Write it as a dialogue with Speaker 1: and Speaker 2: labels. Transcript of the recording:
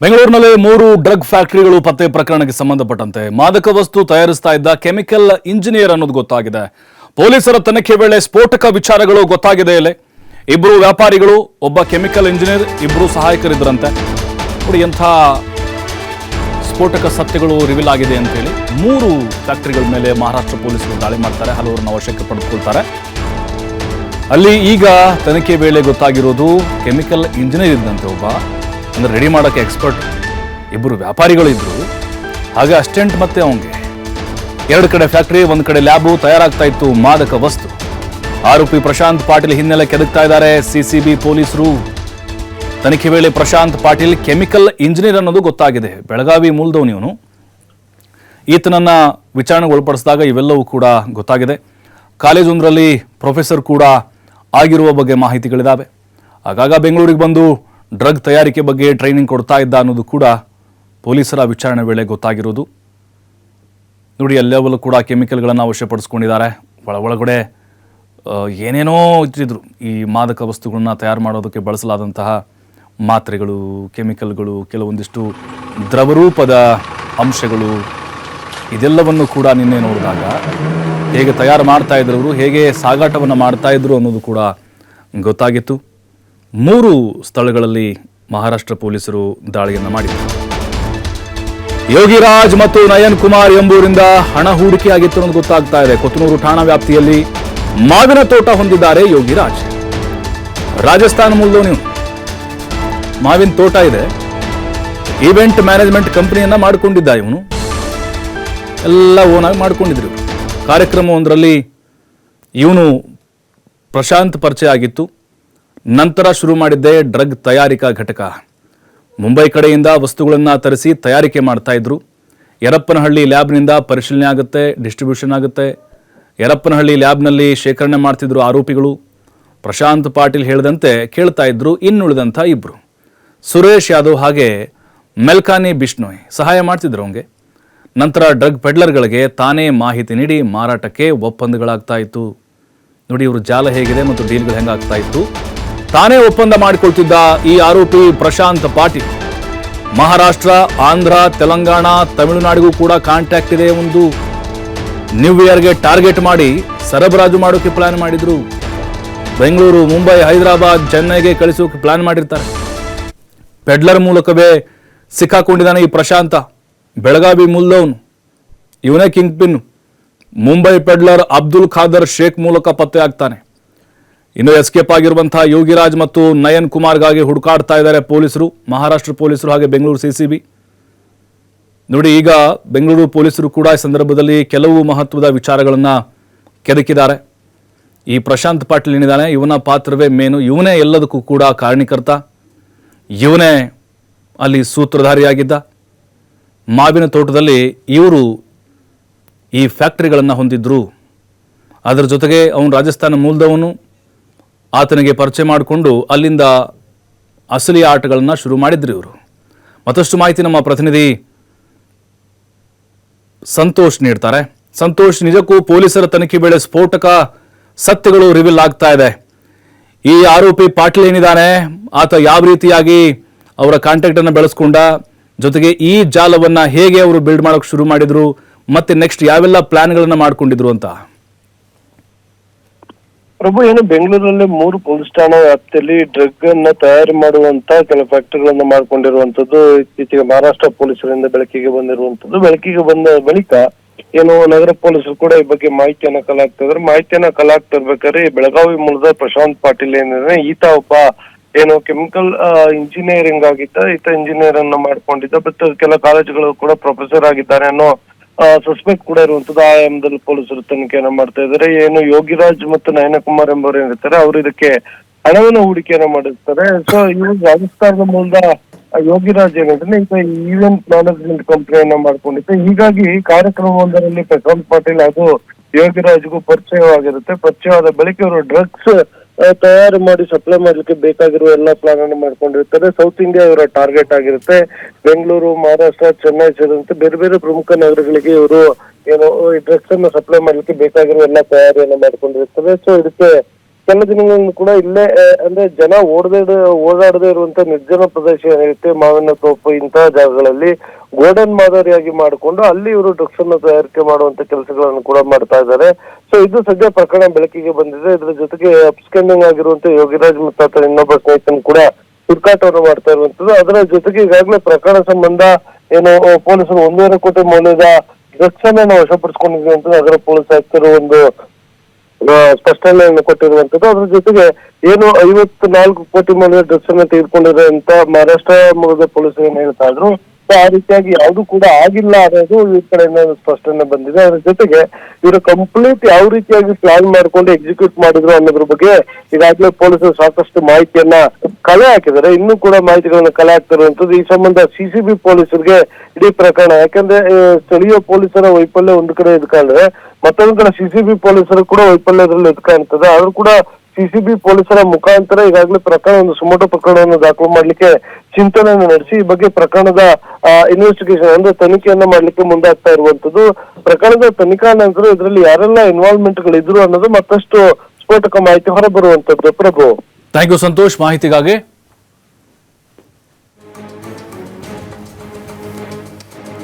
Speaker 1: ಬೆಂಗಳೂರಿನಲ್ಲಿ 3 ಡ್ರಗ್ ಫ್ಯಾಕ್ಟರಿಗಳು ಪತ್ತೆ ಪ್ರಕರಣಕ್ಕೆ ಸಂಬಂಧಪಟ್ಟಂತೆ ಮಾದಕ ವಸ್ತು ತಯಾರಿಸ್ತಾ ಇದ್ದ ಕೆಮಿಕಲ್ ಇಂಜಿನಿಯರ್ ಅನ್ನೋದು ಗೊತ್ತಾಗಿದೆ. ಪೊಲೀಸರ ತನಿಖೆ ವೇಳೆ ಸ್ಫೋಟಕ ವಿಚಾರಗಳು ಗೊತ್ತಾಗಿದೆ. ಇಲ್ಲಿ ಇಬ್ಬರು ವ್ಯಾಪಾರಿಗಳು, ಒಬ್ಬ ಕೆಮಿಕಲ್ ಇಂಜಿನಿಯರ್, ಇಬ್ಬರು ಸಹಾಯಕರಿದ್ದರಂತೆ. ನೋಡಿ ಎಂಥ ಸ್ಫೋಟಕ ಸತ್ಯಗಳು ರಿವೀಲ್ ಆಗಿದೆ ಅಂತ ಹೇಳಿ 3 ಫ್ಯಾಕ್ಟರಿಗಳ ಮೇಲೆ ಮಹಾರಾಷ್ಟ್ರ ಪೊಲೀಸರು ದಾಳಿ ಮಾಡ್ತಾರೆ, ಹಲವರನ್ನು ವಶಕ್ಕೆ ಪಡೆದುಕೊಳ್ತಾರೆ. ಅಲ್ಲಿ ಈಗ ತನಿಖೆ ವೇಳೆ ಗೊತ್ತಾಗಿರೋದು ಕೆಮಿಕಲ್ ಇಂಜಿನಿಯರ್ ಇದ್ದಂತೆ ಒಬ್ಬ, ಅಂದ್ರೆ ರೆಡಿ ಮಾಡೋಕ್ಕೆ ಎಕ್ಸ್ಪರ್ಟ್, ಇಬ್ಬರು ವ್ಯಾಪಾರಿಗಳು ಇದ್ರು, ಹಾಗೆ ಅಸಿಸ್ಟೆಂಟ್ ಮತ್ತೆ ಅವನಿಗೆ 2 ಕಡೆ ಫ್ಯಾಕ್ಟರಿ, 1 ಕಡೆ ಲ್ಯಾಬು ತಯಾರಾಗ್ತಾ ಇತ್ತು ಮಾದಕ ವಸ್ತು. ಆರೋಪಿ ಪ್ರಶಾಂತ್ ಪಾಟೀಲ್ ಹಿನ್ನೆಲೆ ಕೆದಕ್ತಾ ಇದ್ದಾರೆ ಸಿಸಿಬಿ ಪೊಲೀಸರು. ತನಿಖೆ ವೇಳೆ ಪ್ರಶಾಂತ್ ಪಾಟೀಲ್ ಕೆಮಿಕಲ್ ಇಂಜಿನಿಯರ್ ಅನ್ನೋದು ಗೊತ್ತಾಗಿದೆ. ಬೆಳಗಾವಿ ಮೂಲದವನು ಇವನು. ಈತನನ್ನ ವಿಚಾರಣೆಗೆ ಒಳಪಡಿಸಿದಾಗ ಇವೆಲ್ಲವೂ ಕೂಡ ಗೊತ್ತಾಗಿದೆ. ಕಾಲೇಜೊಂದರಲ್ಲಿ ಪ್ರೊಫೆಸರ್ ಕೂಡ ಆಗಿರುವ ಬಗ್ಗೆ ಮಾಹಿತಿಗಳಿದ್ದಾವೆ. ಆಗಾಗ ಬೆಂಗಳೂರಿಗೆ ಬಂದು ಡ್ರಗ್ ತಯಾರಿಕೆ ಬಗ್ಗೆ ಟ್ರೈನಿಂಗ್ ಕೊಡ್ತಾ ಇದ್ದ ಅನ್ನೋದು ಕೂಡ ಪೊಲೀಸರ ವಿಚಾರಣೆ ವೇಳೆ ಗೊತ್ತಾಗಿರೋದು. ನೋಡಿ, ಎಲ್ಲವಲ್ಲೂ ಕೂಡ ಕೆಮಿಕಲ್ಗಳನ್ನು ವಶಪಡಿಸ್ಕೊಂಡಿದ್ದಾರೆ. ಒಳಗಡೆ ಏನೇನೋ ಇಟ್ಟಿದ್ರು. ಈ ಮಾದಕ ವಸ್ತುಗಳನ್ನ ತಯಾರು ಮಾಡೋದಕ್ಕೆ ಬಳಸಲಾದಂತಹ ಮಾತ್ರೆಗಳು, ಕೆಮಿಕಲ್ಗಳು, ಕೆಲವೊಂದಿಷ್ಟು ದ್ರವರೂಪದ ಅಂಶಗಳು, ಇದೆಲ್ಲವನ್ನು ಕೂಡ ನಿನ್ನೆ ನೋಡಿದಾಗ ಹೇಗೆ ತಯಾರು ಮಾಡ್ತಾ ಇದ್ರು ಅವರು, ಹೇಗೆ ಸಾಗಾಟವನ್ನು ಮಾಡ್ತಾ ಇದ್ರು ಅನ್ನೋದು ಕೂಡ ಗೊತ್ತಾಗಿತ್ತು. 3 ಸ್ಥಳಗಳಲ್ಲಿ ಮಹಾರಾಷ್ಟ್ರ ಪೊಲೀಸರು ದಾಳಿಯನ್ನು ಮಾಡಿದರು. ಯೋಗಿರಾಜ್ ಮತ್ತು ನಯನ್ ಕುಮಾರ್ ಎಂಬುವರಿಂದ ಹಣ ಹೂಡಿಕೆಯಾಗಿತ್ತು ಅನ್ನೋದು ಗೊತ್ತಾಗ್ತಾ ಇದೆ. ಕೊತ್ತನೂರು ಠಾಣಾ ವ್ಯಾಪ್ತಿಯಲ್ಲಿ ಮಾವಿನ ತೋಟ ಹೊಂದಿದ್ದಾರೆ ಯೋಗಿರಾಜ್. ರಾಜಸ್ಥಾನ ಮೂಲದವನು. ಮಾವಿನ ತೋಟ ಇದೆ, ಈವೆಂಟ್ ಮ್ಯಾನೇಜ್ಮೆಂಟ್ ಕಂಪನಿಯನ್ನ ಮಾಡಿಕೊಂಡಿದ್ದ ಇವನು. ಎಲ್ಲ ಓನಾಗಿ ಮಾಡ್ಕೊಂಡಿದ್ರು. ಕಾರ್ಯಕ್ರಮವೊಂದರಲ್ಲಿ ಇವನು ಪ್ರಶಾಂತ್ ಪರಿಚಯ ಆಗಿತ್ತು. ನಂತರ ಶುರು ಮಾಡಿದ್ದೆ ಡ್ರಗ್ ತಯಾರಿಕಾ ಘಟಕ. ಮುಂಬೈ ಕಡೆಯಿಂದ ವಸ್ತುಗಳನ್ನು ತರಿಸಿ ತಯಾರಿಕೆ ಮಾಡ್ತಾ ಇದ್ರು. ಯರಪ್ಪನಹಳ್ಳಿ ಲ್ಯಾಬ್ನಿಂದ ಪರಿಶೀಲನೆ ಆಗುತ್ತೆ, ಡಿಸ್ಟ್ರಿಬ್ಯೂಷನ್ ಆಗುತ್ತೆ. ಯರಪ್ಪನಹಳ್ಳಿ ಲ್ಯಾಬ್ನಲ್ಲಿ ಶೇಖರಣೆ ಮಾಡ್ತಿದ್ರು ಆರೋಪಿಗಳು. ಪ್ರಶಾಂತ್ ಪಾಟೀಲ್ ಹೇಳಿದಂತೆ ಕೇಳ್ತಾ ಇದ್ರು ಇನ್ನುಳಿದಂಥ ಇಬ್ಬರು, ಸುರೇಶ್ ಯಾದವ್ ಹಾಗೆ ಮೆಲ್ಕಾನಿ ಬಿಷ್ಣೋಯ್ ಸಹಾಯ ಮಾಡ್ತಿದ್ರು ಅವನಿಗೆ. ನಂತರ ಡ್ರಗ್ ಪೆಡ್ಲರ್ಗಳಿಗೆ ತಾನೇ ಮಾಹಿತಿ ನೀಡಿ ಮಾರಾಟಕ್ಕೆ ಒಪ್ಪಂದಗಳಾಗ್ತಾ ಇತ್ತು. ನೋಡಿ ಇವರು ಜಾಲ ಹೇಗಿದೆ ಮತ್ತು ಡೀಲ್ಗಳು ಹೆಂಗಾಗ್ತಾ ಇತ್ತು. ತಾನೇ ಒಪ್ಪಂದ ಮಾಡಿಕೊಳ್ತಿದ್ದ ಈ ಆರೋಪಿ ಪ್ರಶಾಂತ್ ಪಾಟೀಲ್ ಮಹಾರಾಷ್ಟ್ರ, ಆಂಧ್ರ, ತೆಲಂಗಾಣ, ತಮಿಳುನಾಡಿಗೂ ಕೂಡ ಕಾಂಟ್ಯಾಕ್ಟ್ ಇದೆ. ಒಂದು ನ್ಯೂ ಇಯರ್ಗೆ ಟಾರ್ಗೆಟ್ ಮಾಡಿ ಸರಬರಾಜು ಮಾಡೋಕೆ ಪ್ಲಾನ್ ಮಾಡಿದ್ರು. ಬೆಂಗಳೂರು, ಮುಂಬೈ, ಹೈದರಾಬಾದ್, ಚೆನ್ನೈಗೆ ಕಳಿಸೋಕೆ ಪ್ಲಾನ್ ಮಾಡಿರ್ತಾರೆ. ಪೆಡ್ಲರ್ ಮೂಲಕವೇ ಸಿಕ್ಕಾಕೊಂಡಿದ್ದಾನೆ ಈ ಪ್ರಶಾಂತ. ಬೆಳಗಾವಿ ಮೂಲದವನು, ಇವನೇ king pin. Mumbai peddler Abdul Khader Sheikh ಮೂಲಕ ಪತ್ತೆ ಆಗ್ತಾನೆ. ಇನ್ನು ಎಸ್ಕೇಪ್ ಆಗಿರುವಂತಹ ಯೋಗಿರಾಜ್ ಮತ್ತು ನಯನ್ ಕುಮಾರ್ಗಾಗಿ ಹುಡುಕಾಡ್ತಾ ಇದ್ದಾರೆ ಪೊಲೀಸರು, ಮಹಾರಾಷ್ಟ್ರ ಪೊಲೀಸರು ಹಾಗೆ ಬೆಂಗಳೂರು ಸಿಸಿಬಿ. ನೋಡಿ, ಈಗ ಬೆಂಗಳೂರು ಪೊಲೀಸರು ಕೂಡ ಈ ಸಂದರ್ಭದಲ್ಲಿ ಕೆಲವು ಮಹತ್ವದ ವಿಚಾರಗಳನ್ನು ಕೆದಕಿದ್ದಾರೆ. ಈ ಪ್ರಶಾಂತ್ ಪಾಟೀಲ್ ಏನಿದ್ದಾನೆ, ಇವನ ಪಾತ್ರವೇ ಮೇನು. ಇವನೇ ಎಲ್ಲದಕ್ಕೂ ಕೂಡ ಕಾರಣೀಕರ್ತ. ಇವನೇ ಅಲ್ಲಿ ಸೂತ್ರಧಾರಿಯಾಗಿದ್ದ. ಮಾವಿನ ತೋಟದಲ್ಲಿ ಇವರು ಈ ಫ್ಯಾಕ್ಟರಿಗಳನ್ನು ಹೊಂದಿದ್ರು. ಅದರ ಜೊತೆಗೆ ಅವನು ರಾಜಸ್ಥಾನ ಮೂಲದವನು. ಆತನಿಗೆ ಪರಿಚಯ ಮಾಡಿಕೊಂಡು ಅಲ್ಲಿಂದ ಅಸಲಿ ಆಟಗಳನ್ನು ಶುರು ಮಾಡಿದ್ರು ಇವರು. ಮತ್ತಷ್ಟು ಮಾಹಿತಿ ನಮ್ಮ ಪ್ರತಿನಿಧಿ ಸಂತೋಷ್ ನೀಡ್ತಾರೆ. ಸಂತೋಷ್, ನಿಜಕ್ಕೂ ಪೊಲೀಸರ ತನಿಖೆ ವೇಳೆ ಸ್ಫೋಟಕ ಸತ್ಯಗಳು ರಿವೀಲ್ ಆಗ್ತಾ ಇದೆ. ಈ ಆರೋಪಿ ಪಾಟೀಲ್ ಏನಿದ್ದಾನೆ, ಆತ ಯಾವ ರೀತಿಯಾಗಿ ಅವರ ಕಾಂಟ್ಯಾಕ್ಟ್ ಅನ್ನು ಬೆಳೆಸ್ಕೊಂಡ, ಜೊತೆಗೆ ಈ ಜಾಲವನ್ನ ಹೇಗೆ ಅವರು ಬಿಲ್ಡ್ ಮಾಡೋಕೆ ಶುರು ಮಾಡಿದ್ರು, ಮತ್ತೆ ನೆಕ್ಸ್ಟ್ ಯಾವೆಲ್ಲ ಪ್ಲಾನ್ಗಳನ್ನ ಮಾಡ್ಕೊಂಡಿದ್ರು ಅಂತ.
Speaker 2: ಪ್ರಭು, ಏನು ಬೆಂಗಳೂರಲ್ಲಿ 3 ಪೊಲೀಸ್ ಠಾಣಾ ವ್ಯಾಪ್ತಿಯಲ್ಲಿ ಡ್ರಗ್ ಅನ್ನ ತಯಾರಿ ಮಾಡುವಂತ ಕೆಲವು ಫ್ಯಾಕ್ಟರಿಗಳನ್ನ ಮಾಡ್ಕೊಂಡಿರುವಂತದ್ದು ಇತ್ತೀಚೆಗೆ ಮಹಾರಾಷ್ಟ್ರ ಪೊಲೀಸರಿಂದ ಬೆಳಕಿಗೆ ಬಂದಿರುವಂತದ್ದು. ಬೆಳಕಿಗೆ ಬಂದ ಬಳಿಕ ಏನು ನಗರ ಪೊಲೀಸರು ಕೂಡ ಈ ಬಗ್ಗೆ ಮಾಹಿತಿಯನ್ನ ಕಲೆ ಹಾಕ್ತಾ ಇದ್ದಾರೆ. ಮಾಹಿತಿಯನ್ನ ಕಲೆ ಹಾಕ್ತಾ ಇರ್ಬೇಕಾದ್ರೆ ಬೆಳಗಾವಿ ಮೂಲದ ಪ್ರಶಾಂತ್ ಪಾಟೀಲ್ ಏನಿದ್ರೆ, ಈತ ಒಬ್ಬ ಏನು ಕೆಮಿಕಲ್ ಇಂಜಿನಿಯರಿಂಗ್ ಆಗಿದ್ದ. ಈತ ಇಂಜಿನಿಯರ್ ಅನ್ನ ಮಾಡ್ಕೊಂಡಿದ್ದ. ಮತ್ತು ಕೆಲ ಕಾಲೇಜುಗಳು ಕೂಡ ಪ್ರೊಫೆಸರ್ ಆಗಿದ್ದಾರೆ ಅನ್ನೋ ಸಸ್ಪೆಕ್ಟ್ ಕೂಡ ಇರುವಂತದ್ದು. ಆ ಎಂಬುದಲ್ಲಿ ಪೊಲೀಸರು ತನಿಖೆಯನ್ನ ಮಾಡ್ತಾ ಇದ್ದಾರೆ. ಏನು ಯೋಗಿರಾಜ್ ಮತ್ತು ನಯನಕುಮಾರ್ ಎಂಬವರು ಏನಿರ್ತಾರೆ, ಅವರು ಇದಕ್ಕೆ ಹಣವನ್ನು ಹೂಡಿಕೆಯನ್ನ ಮಾಡಿರ್ತಾರೆ. ಸೊ ಇವರು ರಾಜಸ್ಥಾನದ ಮೂಲದ ಯೋಗಿರಾಜ್ ಏನಿದ್ರೆ ಈಗ ಈವೆಂಟ್ ಮ್ಯಾನೇಜ್ಮೆಂಟ್ ಕಂಪನಿಯನ್ನ ಮಾಡ್ಕೊಂಡಿದ್ದೆ. ಹೀಗಾಗಿ ಕಾರ್ಯಕ್ರಮವೊಂದರಲ್ಲಿ ಪ್ರಶಾಂತ್ ಪಾಟೀಲ್ ಹಾಗೂ ಯೋಗಿರಾಜ್ಗೂ ಪರಿಚಯವಾಗಿರುತ್ತೆ. ಪರಿಚಯವಾದ ಬಳಿಕ ಇವರು ಡ್ರಗ್ಸ್ ತಯಾರು ಮಾಡಿ ಸಪ್ಲೈ ಮಾಡ್ಲಿಕ್ಕೆ ಬೇಕಾಗಿರುವ ಎಲ್ಲಾ ಪ್ಲಾನ್ ಅನ್ನು ಮಾಡ್ಕೊಂಡಿರ್ತಾರೆ. ಸೌತ್ ಇಂಡಿಯಾ ಇವರ ಟಾರ್ಗೆಟ್ ಆಗಿರುತ್ತೆ. ಬೆಂಗಳೂರು, ಮಹಾರಾಷ್ಟ್ರ, ಚೆನ್ನೈ ಸೇರಿದಂತೆ ಬೇರೆ ಬೇರೆ ಪ್ರಮುಖ ನಗರಗಳಿಗೆ ಇವರು ಏನು ಈ ಡ್ರಗ್ಸ್ ಅನ್ನು ಸಪ್ಲೈ ಮಾಡ್ಲಿಕ್ಕೆ ಬೇಕಾಗಿರುವ ಎಲ್ಲಾ ತಯಾರಿಯನ್ನ ಮಾಡ್ಕೊಂಡಿರ್ತಾರೆ. ಸೊ ಇದಕ್ಕೆ ಕೆಲ ದಿನಗಳಿಂದ ಕೂಡ ಇಲ್ಲೇ ಅಂದ್ರೆ ಜನ ಓಡಾಡದೇ ಇರುವಂತ ನಿರ್ಜನ ಪ್ರದೇಶ ಏನಿರುತ್ತೆ ಮಾವಿನ ತೋಪು ಇಂತಹ ಜಾಗಗಳಲ್ಲಿ ಗೋಡನ್ ಮಾದರಿಯಾಗಿ ಮಾಡಿಕೊಂಡು ಅಲ್ಲಿ ಇವರು ಡ್ರಗ್ಸ್ ಅನ್ನು ತಯಾರಿಕೆ ಮಾಡುವಂತ ಕೆಲಸಗಳನ್ನು ಕೂಡ ಮಾಡ್ತಾ ಇದ್ದಾರೆ. ಸೊ ಇದು ಸದ್ಯ ಪ್ರಕರಣ ಬೆಳಕಿಗೆ ಬಂದಿದೆ. ಇದರ ಜೊತೆಗೆ ಅಬ್ಸ್ಕೆಂಡಿಂಗ್ ಆಗಿರುವಂತ ಯೋಗಿರಾಜ್ ಮತ್ತು ಆತನ ಇನ್ನೊಬ್ಬ ಸ್ನೇಹಿತನು ಕೂಡ ಹುಡುಕಾಟವನ್ನು ಮಾಡ್ತಾ ಇರುವಂತದ್ದು. ಅದರ ಜೊತೆಗೆ ಈಗಾಗಲೇ ಪ್ರಕರಣ ಸಂಬಂಧ ಏನು ಪೊಲೀಸರು 1.5 ಕೋಟಿ ಮೌಲ್ಯದ ಡ್ರಗ್ಸ್ ಅನ್ನ ವಶಪಡಿಸಿಕೊಂಡಿದ್ವಿ ಅಂತ ನಗರ ಪೊಲೀಸ್ ಆಯುಕ್ತರು ಒಂದು ಸ್ಪಷ್ಟನೆಯನ್ನು ಕೊಟ್ಟಿರುವಂತದ್ದು. ಅದ್ರ ಜೊತೆಗೆ ಏನು 54 ಕೋಟಿ ಮೌಲ್ಯದ ಡ್ರಗ್ಸ್ ಅನ್ನ ತೆಗೆದುಕೊಂಡಿರುವಂತ ಮಹಾರಾಷ್ಟ್ರ ಮೂಲದ ಪೊಲೀಸರು ಏನ್ ಹೇಳ್ತಾ ಇದ್ರು, ಆ ರೀತಿಯಾಗಿ ಯಾವ್ದು ಕೂಡ ಆಗಿಲ್ಲ ಅನ್ನೋದು ಈ ಕಡೆಯಿಂದ ಸ್ಪಷ್ಟನೆ ಬಂದಿದೆ. ಅದ್ರ ಜೊತೆಗೆ ಇವರು ಕಂಪ್ಲೀಟ್ ಯಾವ ರೀತಿಯಾಗಿ ಪ್ಲಾನ್ ಮಾಡ್ಕೊಂಡು ಎಕ್ಸಿಕ್ಯೂಟ್ ಮಾಡಿದ್ರು ಅನ್ನೋದ್ರ ಬಗ್ಗೆ ಈಗಾಗಲೇ ಪೊಲೀಸರು ಸಾಕಷ್ಟು ಮಾಹಿತಿಯನ್ನ ಕಲೆ ಹಾಕಿದ್ದಾರೆ. ಇನ್ನೂ ಕೂಡ ಮಾಹಿತಿಗಳನ್ನ ಕಲೆ ಹಾಕ್ತಿರುವಂತದ್ದು. ಈ ಸಂಬಂಧ ಸಿಸಿಬಿ ಪೊಲೀಸರಿಗೆ ಇಡೀ ಪ್ರಕರಣ, ಯಾಕಂದ್ರೆ ಸ್ಥಳೀಯ ಪೊಲೀಸರ ವೈಫಲ್ಯ ಒಂದು ಕಡೆ ಎದ್ಕೊಂಡ್ರೆ ಮತ್ತೊಂದು ಕಡೆ ಸಿಸಿಬಿ ಪೊಲೀಸರು ಕೂಡ ವೈಫಲ್ಯದಲ್ಲಿ ಎದ್ಕಾಣ್ತದೆ. ಆದ್ರೂ ಕೂಡ ಸಿಸಿಬಿ ಪೊಲೀಸರ ಮುಖಾಂತರ ಈಗಾಗಲೇ ಪ್ರಕರಣ ಒಂದು ಸುಮೋಟೋ ಪ್ರಕರಣವನ್ನು ದಾಖಲು ಮಾಡ್ಲಿಕ್ಕೆ ಚಿಂತನೆಯನ್ನು ನಡೆಸಿ ಈ ಬಗ್ಗೆ ಪ್ರಕರಣದ ಇನ್ವೆಸ್ಟಿಗೇಷನ್ ಅಂದ್ರೆ ತನಿಖೆಯನ್ನ ಮಾಡ್ಲಿಕ್ಕೆ ಮುಂದಾಗ್ತಾ ಇರುವಂತದ್ದು. ಪ್ರಕರಣದ ತನಿಖಾ ನಂತರ ಇದರಲ್ಲಿ ಯಾರೆಲ್ಲ ಇನ್ವಾಲ್ವ್ಮೆಂಟ್ ಗಳಿದ್ರು ಅನ್ನೋದು ಮತ್ತಷ್ಟು ಸ್ಫೋಟಕ ಮಾಹಿತಿ ಹೊರಬರುವಂತದ್ದು. ಪ್ರಭು,
Speaker 1: ಥ್ಯಾಂಕ್ ಯು ಸಂತೋಷ್ ಮಾಹಿತಿಗಾಗಿ.